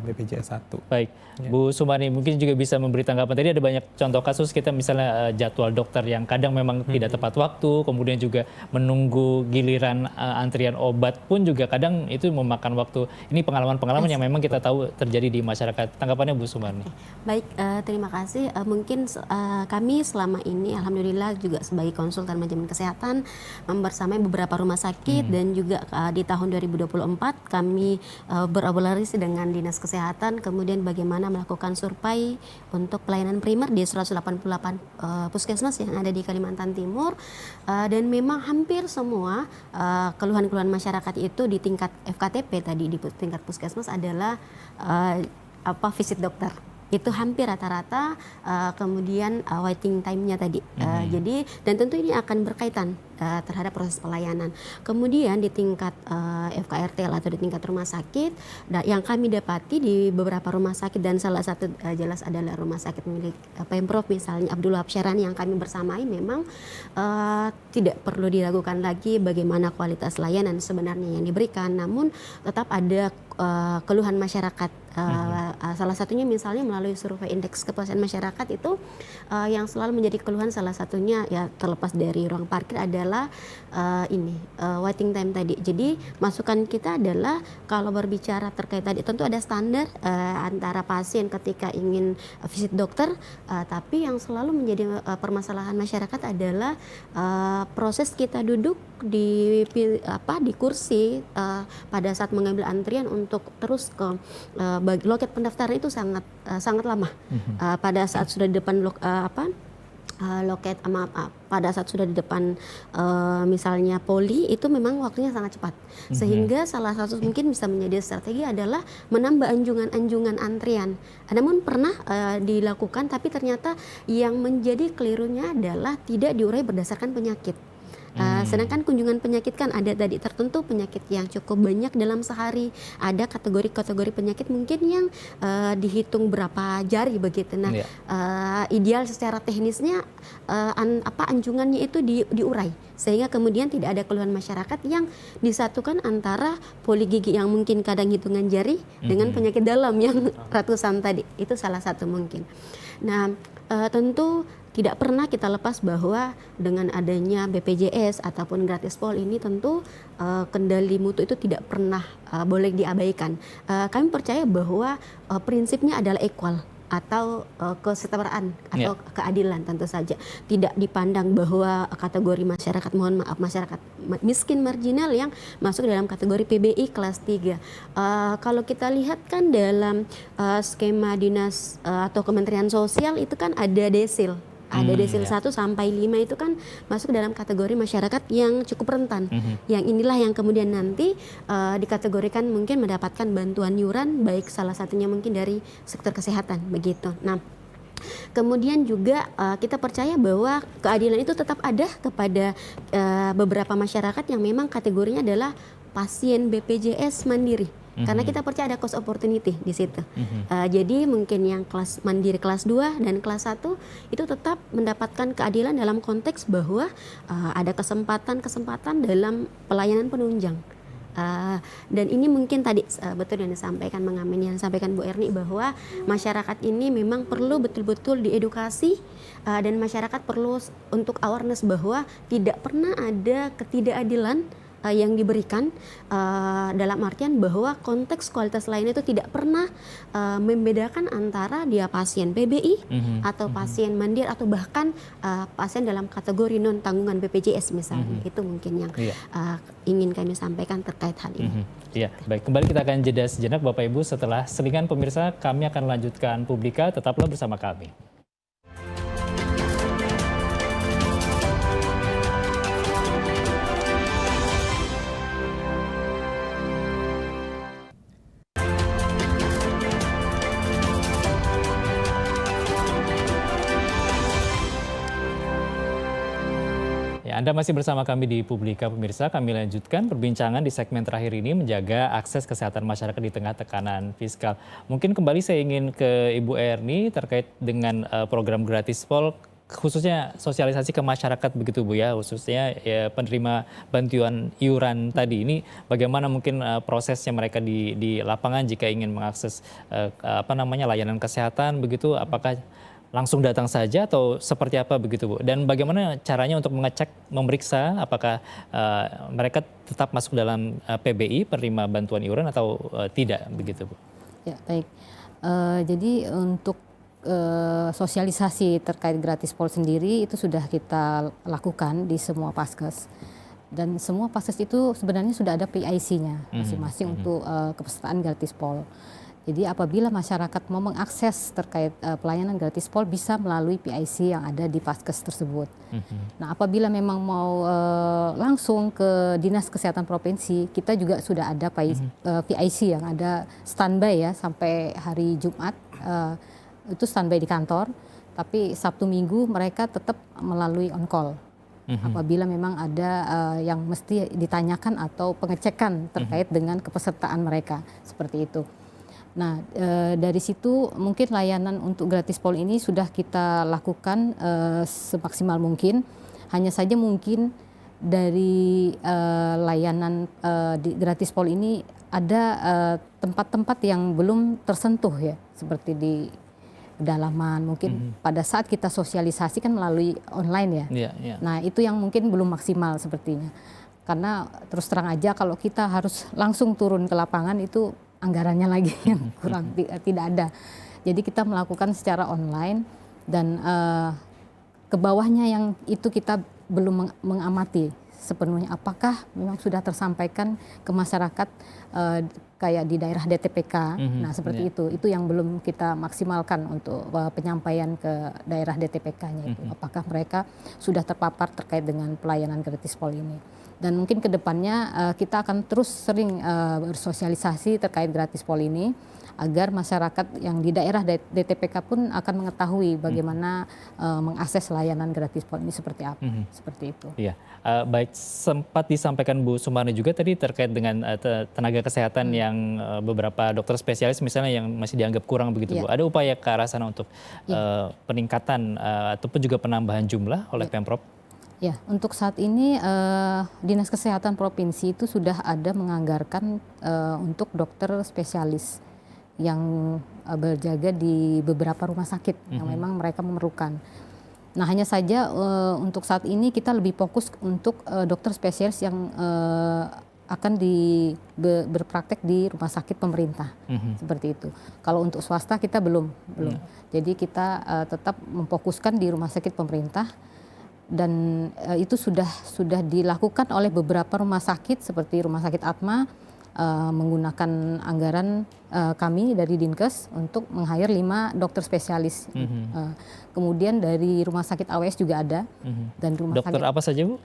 BPJS 1. Baik, Bu Sumani mungkin juga bisa memberi tanggapan. Tadi ada banyak contoh kasus kita misalnya jadwal dokter yang kadang memang tidak tepat waktu, kemudian juga menunggu giliran antrian obat pun juga kadang itu memakan waktu. Ini pengalaman-pengalaman yang memang kita tahu terjadi di masyarakat. Tanggapannya Bu Sumani. Baik, terima kasih. Mungkin kami selama ini alhamdulillah juga sebagai konsultan manajemen kesehatan membersamai beberapa rumah sakit, dan juga di tahun 2024 kami berkolaborasi dengan Dinas Kesehatan, kemudian bagaimana melakukan survei untuk pelayanan primer di 188 puskesmas yang ada di Kalimantan Timur, dan memang hampir semua keluhan-keluhan masyarakat itu di tingkat FKTP tadi, di tingkat puskesmas adalah visit dokter. Itu hampir rata-rata, kemudian waiting time-nya tadi. Jadi, dan tentu ini akan berkaitan terhadap proses pelayanan. Kemudian di tingkat FKRTL atau di tingkat rumah sakit, yang kami dapati di beberapa rumah sakit, dan salah satu jelas adalah rumah sakit milik Pemprov misalnya Abdul Wahab Syarani yang kami bersamai, memang tidak perlu diragukan lagi bagaimana kualitas layanan sebenarnya yang diberikan, namun tetap ada keluhan masyarakat. Salah satunya misalnya melalui survei indeks kepuasan masyarakat itu yang selalu menjadi keluhan, salah satunya ya terlepas dari ruang parkir adalah waiting time tadi. Jadi masukan kita adalah kalau berbicara terkait tadi, tentu ada standar antara pasien ketika ingin visit dokter, tapi yang selalu menjadi permasalahan masyarakat adalah proses kita duduk di kursi pada saat mengambil antrian untuk terus ke loket pendaftaran itu sangat lama. Pada saat sudah di depan loket, pada saat sudah di depan misalnya poli, itu memang waktunya sangat cepat. Sehingga salah satu mungkin bisa menjadi strategi adalah menambah anjungan antrian. Namun pernah dilakukan, tapi ternyata yang menjadi kelirunya adalah tidak diurai berdasarkan penyakit. Sedangkan kunjungan penyakit kan ada tadi tertentu penyakit yang cukup banyak dalam sehari. Ada kategori-kategori penyakit mungkin yang dihitung berapa jari begitu. Nah, ideal secara teknisnya anjungannya itu diurai sehingga kemudian tidak ada keluhan masyarakat yang disatukan antara poligigi yang mungkin kadang hitungan jari dengan penyakit dalam yang ratusan tadi. Itu salah satu mungkin. Nah, tentu tidak pernah kita lepas bahwa dengan adanya BPJS ataupun gratis pol ini tentu kendali mutu itu tidak pernah boleh diabaikan. Kami percaya bahwa prinsipnya adalah equal atau kesetaraan atau keadilan tentu saja. Tidak dipandang bahwa kategori masyarakat, mohon maaf, masyarakat miskin marginal yang masuk dalam kategori PBI kelas 3. Kalau kita lihat kan dalam skema dinas atau Kementerian Sosial itu kan ada desil. Ada desil 1 sampai 5 itu kan masuk dalam kategori masyarakat yang cukup rentan. Yang inilah yang kemudian nanti dikategorikan mungkin mendapatkan bantuan iuran, baik salah satunya mungkin dari sektor kesehatan begitu. Nah, kemudian juga kita percaya bahwa keadilan itu tetap ada kepada beberapa masyarakat yang memang kategorinya adalah pasien BPJS mandiri. Karena kita percaya ada cost opportunity di situ. Jadi mungkin yang kelas mandiri kelas 2 dan kelas 1 itu tetap mendapatkan keadilan dalam konteks bahwa ada kesempatan dalam pelayanan penunjang. Dan ini mungkin tadi betul yang disampaikan yang disampaikan Bu Erni bahwa masyarakat ini memang perlu betul-betul diedukasi dan masyarakat perlu untuk awareness bahwa tidak pernah ada ketidakadilan yang diberikan dalam artian bahwa konteks kualitas lainnya itu tidak pernah membedakan antara dia pasien PBI atau pasien mandiri atau bahkan pasien dalam kategori non tanggungan BPJS misalnya. Itu mungkin yang ingin kami sampaikan terkait hal ini. Iya, baik. Kembali kita akan jeda sejenak Bapak Ibu. Setelah selingan pemirsa, kami akan lanjutkan Publika. Tetaplah bersama kami. Anda masih bersama kami di Publika pemirsa. Kami lanjutkan perbincangan di segmen terakhir ini, menjaga akses kesehatan masyarakat di tengah tekanan fiskal. Mungkin kembali saya ingin ke Ibu Erni terkait dengan program gratis pol, khususnya sosialisasi ke masyarakat begitu Bu ya, khususnya ya, penerima bantuan iuran tadi. Ini bagaimana mungkin prosesnya mereka di lapangan jika ingin mengakses layanan kesehatan begitu, apakah langsung datang saja atau seperti apa begitu Bu? Dan bagaimana caranya untuk mengecek, memeriksa apakah mereka tetap masuk dalam PBI, penerima bantuan iuran atau tidak begitu Bu? Ya, baik. Jadi untuk sosialisasi terkait gratis pol sendiri itu sudah kita lakukan di semua paskes. Dan semua paskes itu sebenarnya sudah ada PIC-nya masing-masing untuk kepesertaan gratis pol. Jadi apabila masyarakat mau mengakses terkait pelayanan gratis pol bisa melalui PIC yang ada di paskes tersebut. Nah, apabila memang mau langsung ke Dinas Kesehatan Provinsi, kita juga sudah ada PIC yang ada standby ya sampai hari Jumat, itu standby di kantor, tapi Sabtu Minggu mereka tetap melalui on call. Apabila memang ada yang mesti ditanyakan atau pengecekan terkait dengan kepesertaan mereka, seperti itu. Nah, dari situ mungkin layanan untuk gratis pol ini sudah kita lakukan semaksimal mungkin. Hanya saja mungkin dari layanan di gratis pol ini ada tempat-tempat yang belum tersentuh ya, seperti di pedalaman. Mungkin pada saat kita sosialisasi kan melalui online ya. Nah, itu yang mungkin belum maksimal sepertinya. Karena terus terang aja kalau kita harus langsung turun ke lapangan itu anggarannya lagi yang kurang tidak ada. Jadi kita melakukan secara online dan ke bawahnya yang itu kita belum mengamati sepenuhnya apakah memang sudah tersampaikan ke masyarakat kayak di daerah DTPK. Nah seperti itu yang belum kita maksimalkan untuk penyampaian ke daerah DTPK-nya itu. Apakah mereka sudah terpapar terkait dengan pelayanan gratis pol ini. Dan mungkin ke depannya kita akan terus sering bersosialisasi terkait gratis pol ini, agar masyarakat yang di daerah DTPK pun akan mengetahui bagaimana mengakses layanan gratis pol ini seperti apa, seperti itu. Iya, baik, sempat disampaikan Bu Sumarni juga tadi terkait dengan tenaga kesehatan yang beberapa dokter spesialis misalnya yang masih dianggap kurang begitu Bu. Ada upaya ke arah sana untuk peningkatan ataupun juga penambahan jumlah oleh Pemprov? Ya, untuk saat ini Dinas Kesehatan Provinsi itu sudah ada menganggarkan untuk dokter spesialis yang berjaga di beberapa rumah sakit yang memang mereka memerlukan. Nah, hanya saja untuk saat ini kita lebih fokus untuk dokter spesialis yang akan berpraktek di rumah sakit pemerintah, seperti itu. Kalau untuk swasta kita belum. Jadi kita tetap memfokuskan di rumah sakit pemerintah, dan itu sudah dilakukan oleh beberapa rumah sakit seperti Rumah Sakit Atma, menggunakan anggaran kami dari Dinkes untuk meng-hire 5 dokter spesialis. Kemudian dari Rumah Sakit AWS juga ada. Dan dokter apa saja Bu?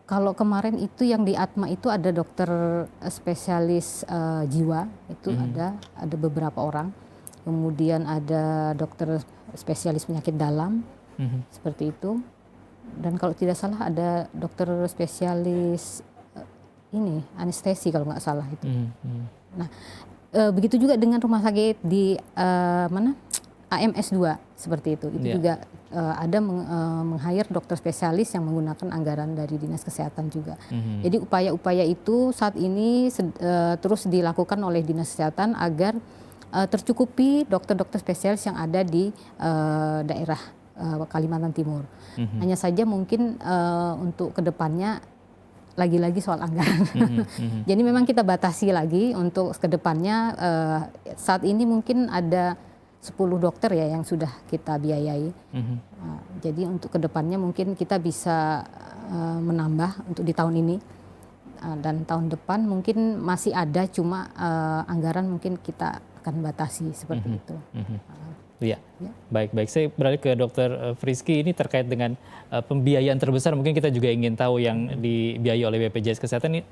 Kalau kemarin itu yang di Atma itu ada dokter spesialis jiwa, itu ada beberapa orang. Kemudian ada dokter spesialis penyakit dalam, seperti itu. Dan kalau tidak salah ada dokter spesialis anestesi kalau nggak salah itu. Nah, begitu juga dengan rumah sakit di AMS 2 seperti itu. Itu juga ada meng-hire dokter spesialis yang menggunakan anggaran dari Dinas Kesehatan juga. Jadi upaya-upaya itu saat ini terus dilakukan oleh Dinas Kesehatan agar tercukupi dokter-dokter spesialis yang ada di daerah Kalimantan Timur. Hanya saja mungkin untuk kedepannya lagi-lagi soal anggaran. Jadi memang kita batasi lagi untuk kedepannya. Saat ini mungkin ada 10 dokter ya yang sudah kita biayai. Jadi untuk kedepannya mungkin kita bisa menambah untuk di tahun ini. Dan tahun depan mungkin masih ada, cuma anggaran mungkin kita akan batasi seperti itu. Iya, baik. Saya beralih ke Dr. Friski, ini terkait dengan pembiayaan terbesar. Mungkin kita juga ingin tahu yang dibiayai oleh BPJS Kesehatan ini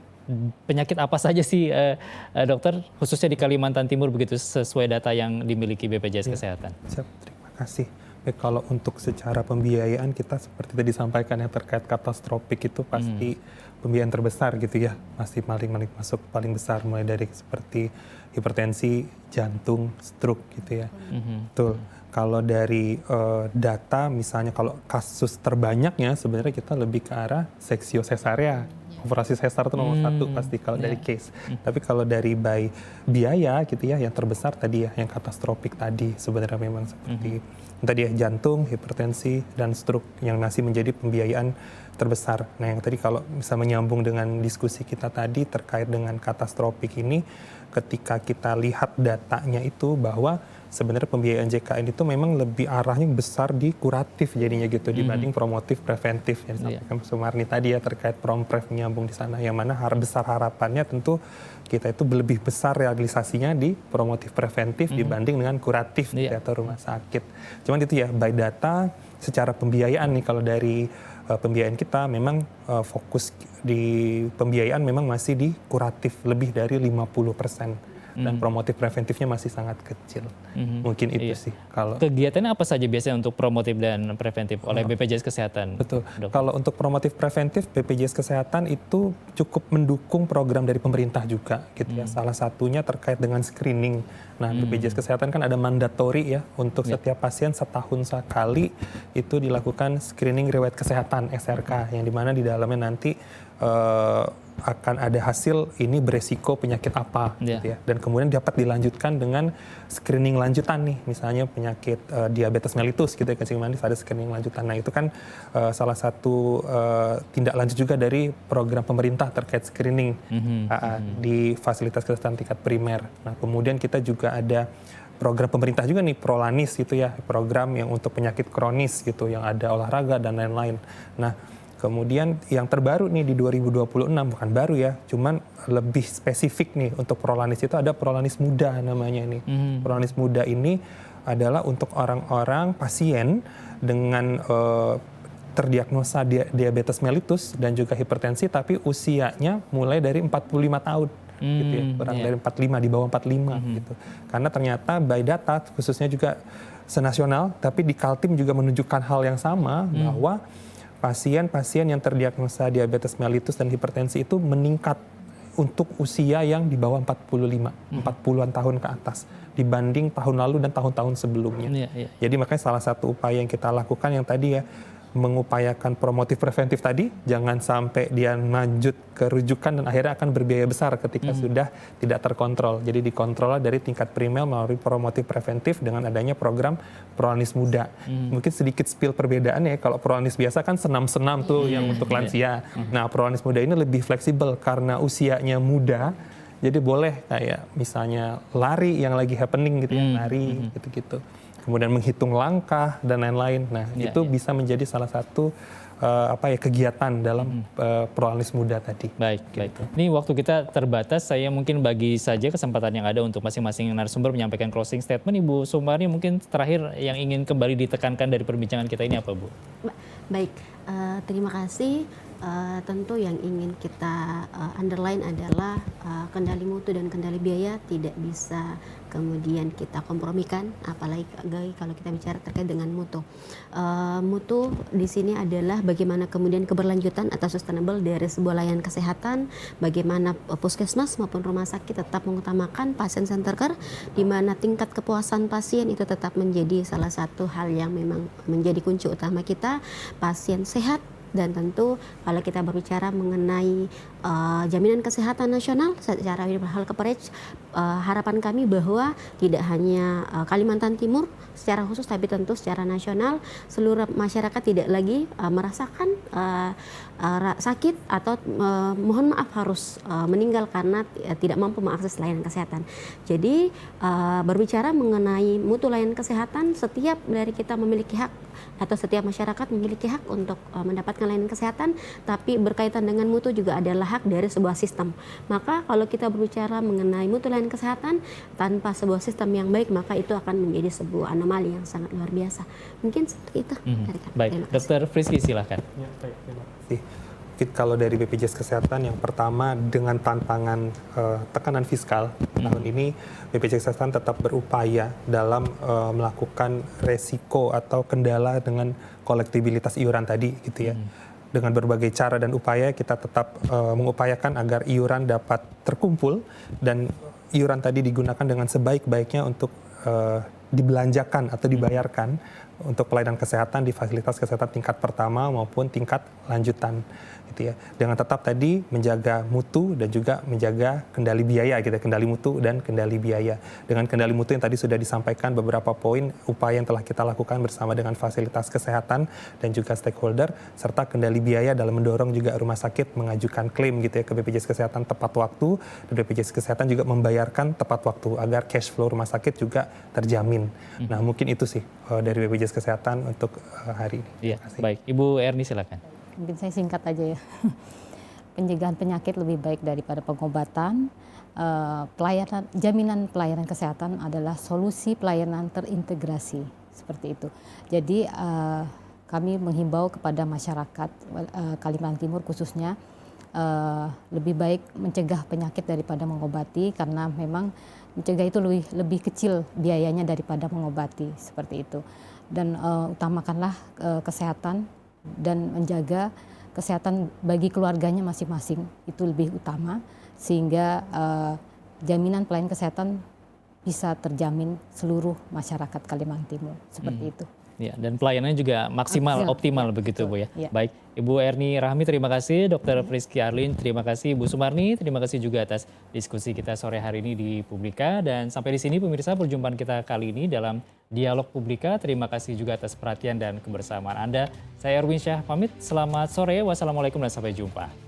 penyakit apa saja sih dokter, khususnya di Kalimantan Timur begitu sesuai data yang dimiliki BPJS Kesehatan. Siap, terima kasih. Kalau untuk secara pembiayaan kita seperti tadi disampaikan yang terkait katastropik itu pasti pembiayaan terbesar gitu ya, masih masuk paling besar, mulai dari seperti hipertensi, jantung, stroke gitu ya. Betul. Kalau dari data misalnya kalau kasus terbanyaknya sebenarnya kita lebih ke arah seksio sesarea. Operasi sesar itu nomor 1 pasti kalau dari case. Tapi kalau dari biaya gitu ya, yang terbesar tadi ya, yang katastropik tadi sebenarnya memang seperti tadi ya, jantung, hipertensi, dan stroke yang masih menjadi pembiayaan terbesar. Nah yang tadi kalau bisa menyambung dengan diskusi kita tadi terkait dengan katastropik ini, ketika kita lihat datanya itu bahwa sebenarnya pembiayaan JKN itu memang lebih arahnya besar di kuratif jadinya gitu dibanding promotif preventif yang disampaikan Sumarni tadi ya, terkait promprev menyambung di sana, yang mana besar harapannya tentu kita itu lebih besar realisasinya di promotif preventif dibanding dengan kuratif atau rumah sakit. Cuman itu ya by data secara pembiayaan nih, kalau dari pembiayaan kita memang fokus di pembiayaan memang masih di kuratif lebih dari 50%. Dan promotif preventifnya masih sangat kecil. Mungkin itu sih. Kalau kegiatannya apa saja biasanya untuk promotif dan preventif oleh BPJS Kesehatan? Betul. Kalau untuk promotif preventif, BPJS Kesehatan itu cukup mendukung program dari pemerintah juga gitu ya. Salah satunya terkait dengan screening. Nah, BPJS Kesehatan kan ada mandatori ya untuk setiap pasien setahun sekali itu dilakukan screening riwayat kesehatan SRK, yang dimana di dalamnya nanti akan ada hasil ini beresiko penyakit apa gitu ya. Dan kemudian dapat dilanjutkan dengan screening lanjutan nih, misalnya penyakit diabetes mellitus gitu ya, kencing manis, ada screening lanjutan. Nah itu kan salah satu tindak lanjut juga dari program pemerintah terkait screening di fasilitas kesehatan tingkat primer. Nah kemudian kita juga ada program pemerintah juga nih, Prolanis gitu ya, program yang untuk penyakit kronis gitu, yang ada olahraga dan lain-lain. Nah Kemudian yang terbaru nih di 2026, bukan baru ya, cuman lebih spesifik nih untuk prolanis itu ada prolanis muda namanya ini. Prolanis muda ini adalah untuk orang-orang pasien dengan terdiagnosa diabetes mellitus dan juga hipertensi tapi usianya mulai dari 45 tahun. Gitu ya, kurang dari 45, di bawah 45 gitu. Karena ternyata by data khususnya juga senasional tapi di Kaltim juga menunjukkan hal yang sama bahwa pasien-pasien yang terdiagnosa diabetes mellitus dan hipertensi itu meningkat untuk usia yang di bawah 40-an tahun ke atas dibanding tahun lalu dan tahun-tahun sebelumnya. Jadi makanya salah satu upaya yang kita lakukan yang tadi ya, mengupayakan promotif preventif tadi, jangan sampai dia lanjut ke rujukan dan akhirnya akan berbiaya besar ketika sudah tidak terkontrol. Jadi dikontrol dari tingkat primer melalui promotif preventif dengan adanya program prolanis muda. Mungkin sedikit spill perbedaannya, kalau prolanis biasa kan senam-senam tuh yang untuk lansia. Nah prolanis muda ini lebih fleksibel karena usianya muda, jadi boleh kayak misalnya lari yang lagi happening gitu ya, lari gitu-gitu. Kemudian menghitung langkah dan lain-lain. Nah, itu bisa menjadi salah satu kegiatan dalam prolanis muda tadi. Baik. Ini waktu kita terbatas, saya mungkin bagi saja kesempatan yang ada untuk masing-masing narasumber menyampaikan closing statement. Ibu Sumarni, mungkin terakhir yang ingin kembali ditekankan dari perbincangan kita ini apa, Bu? Baik, terima kasih. Tentu yang ingin kita underline adalah kendali mutu dan kendali biaya tidak bisa kemudian kita kompromikan, apalagi kalau kita bicara terkait dengan mutu. Mutu di sini adalah bagaimana kemudian keberlanjutan atau sustainable dari sebuah layanan kesehatan, bagaimana puskesmas maupun rumah sakit tetap mengutamakan pasien center care, di mana tingkat kepuasan pasien itu tetap menjadi salah satu hal yang memang menjadi kunci utama kita, pasien sehat. Dan tentu kalau kita berbicara mengenai jaminan kesehatan nasional secara hal coverage, harapan kami bahwa tidak hanya Kalimantan Timur secara khusus tapi tentu secara nasional seluruh masyarakat tidak lagi merasakan sakit atau mohon maaf harus meninggal karena tidak mampu mengakses layanan kesehatan. Jadi berbicara mengenai mutu layanan kesehatan, setiap dari kita memiliki hak atau setiap masyarakat memiliki hak untuk mendapatkan layanan kesehatan, tapi berkaitan dengan mutu juga adalah hak dari sebuah sistem. Maka kalau kita berbicara mengenai mutu layanan kesehatan tanpa sebuah sistem yang baik, maka itu akan menjadi sebuah anomali yang sangat luar biasa. Mungkin seperti itu. Baik, Dr. Frizky silahkan. Ya, baik, terima kasih. Kalau dari BPJS Kesehatan, yang pertama dengan tantangan tekanan fiskal tahun ini, BPJS Kesehatan tetap berupaya dalam melakukan resiko atau kendala dengan kolektibilitas iuran tadi, gitu ya. Dengan berbagai cara dan upaya kita tetap mengupayakan agar iuran dapat terkumpul dan iuran tadi digunakan dengan sebaik-baiknya untuk dibelanjakan atau dibayarkan untuk pelayanan kesehatan di fasilitas kesehatan tingkat pertama maupun tingkat lanjutan, gitu ya. Dengan tetap tadi menjaga mutu dan juga menjaga kendali biaya, gitu, kendali mutu dan kendali biaya. Dengan kendali mutu yang tadi sudah disampaikan beberapa poin upaya yang telah kita lakukan bersama dengan fasilitas kesehatan dan juga stakeholder, serta kendali biaya dalam mendorong juga rumah sakit mengajukan klaim, gitu ya, ke BPJS Kesehatan tepat waktu, dan BPJS Kesehatan juga membayarkan tepat waktu agar cash flow rumah sakit juga terjamin. Nah, mungkin itu sih dari BPJS Kesehatan untuk hari ini. Iya, baik. Ibu Erni silakan. Mungkin saya singkat aja ya. Pencegahan penyakit lebih baik daripada pengobatan. Jaminan pelayanan kesehatan adalah solusi pelayanan terintegrasi, seperti itu. Jadi kami menghimbau kepada masyarakat Kalimantan Timur khususnya lebih baik mencegah penyakit daripada mengobati, karena memang mencegah itu lebih kecil biayanya daripada mengobati, seperti itu. Dan utamakanlah kesehatan dan menjaga kesehatan bagi keluarganya masing-masing, itu lebih utama, sehingga jaminan pelayanan kesehatan bisa terjamin seluruh masyarakat Kalimantan Timur, seperti itu. Ya, dan pelayanannya juga maksimal, optimal begitu, Bu ya. Baik, Ibu Erni Rahmi terima kasih, Dr. Frizky Arlin terima kasih, Ibu Sumarni terima kasih juga atas diskusi kita sore hari ini di Publika. Dan sampai di sini pemirsa perjumpaan kita kali ini dalam Dialog Publika. Terima kasih juga atas perhatian dan kebersamaan Anda. Saya Erwin Syah pamit, selamat sore, wassalamualaikum dan sampai jumpa.